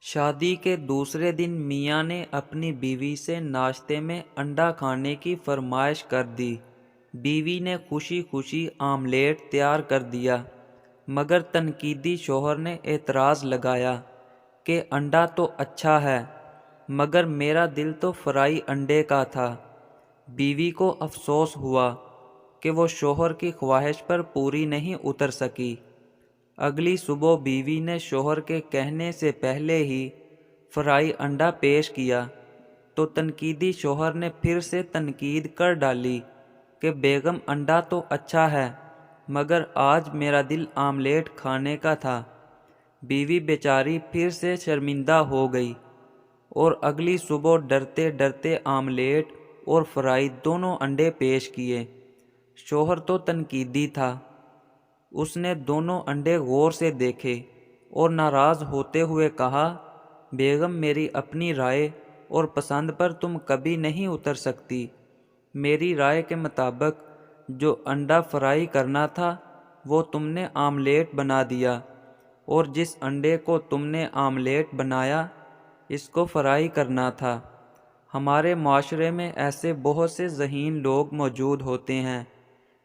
شادی کے دوسرے دن میاں نے اپنی بیوی سے ناشتے میں انڈا کھانے کی فرمائش کر دی۔ بیوی نے خوشی خوشی آملیٹ تیار کر دیا، مگر تنقیدی شوہر نے اعتراض لگایا کہ انڈا تو اچھا ہے، مگر میرا دل تو فرائی انڈے کا تھا۔ بیوی کو افسوس ہوا کہ وہ شوہر کی خواہش پر پوری نہیں اتر سکی۔ اگلی صبح بیوی نے شوہر کے کہنے سے پہلے ہی فرائی انڈا پیش کیا تو تنقیدی شوہر نے پھر سے تنقید کر ڈالی کہ بیگم انڈا تو اچھا ہے، مگر آج میرا دل آملیٹ کھانے کا تھا۔ بیوی بیچاری پھر سے شرمندہ ہو گئی اور اگلی صبح ڈرتے ڈرتے آملیٹ اور فرائی دونوں انڈے پیش کیے۔ شوہر تو تنقیدی تھا، اس نے دونوں انڈے غور سے دیکھے اور ناراض ہوتے ہوئے کہا، بیگم میری اپنی رائے اور پسند پر تم کبھی نہیں اتر سکتی۔ میری رائے کے مطابق جو انڈا فرائی کرنا تھا وہ تم نے آملیٹ بنا دیا، اور جس انڈے کو تم نے آملیٹ بنایا اس کو فرائی کرنا تھا۔ ہمارے معاشرے میں ایسے بہت سے ذہین لوگ موجود ہوتے ہیں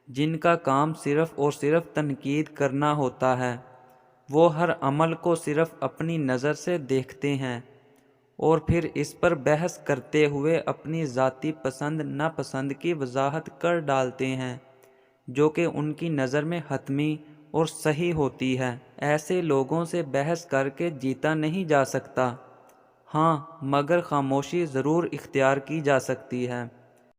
جن کا کام صرف اور صرف تنقید کرنا ہوتا ہے۔ وہ ہر عمل کو صرف اپنی نظر سے دیکھتے ہیں اور پھر اس پر بحث کرتے ہوئے اپنی ذاتی پسند ناپسند کی وضاحت کر ڈالتے ہیں جو کہ ان کی نظر میں حتمی اور صحیح ہوتی ہے۔ ایسے لوگوں سے بحث کر کے جیتا نہیں جا سکتا، ہاں مگر خاموشی ضرور اختیار کی جا سکتی ہے۔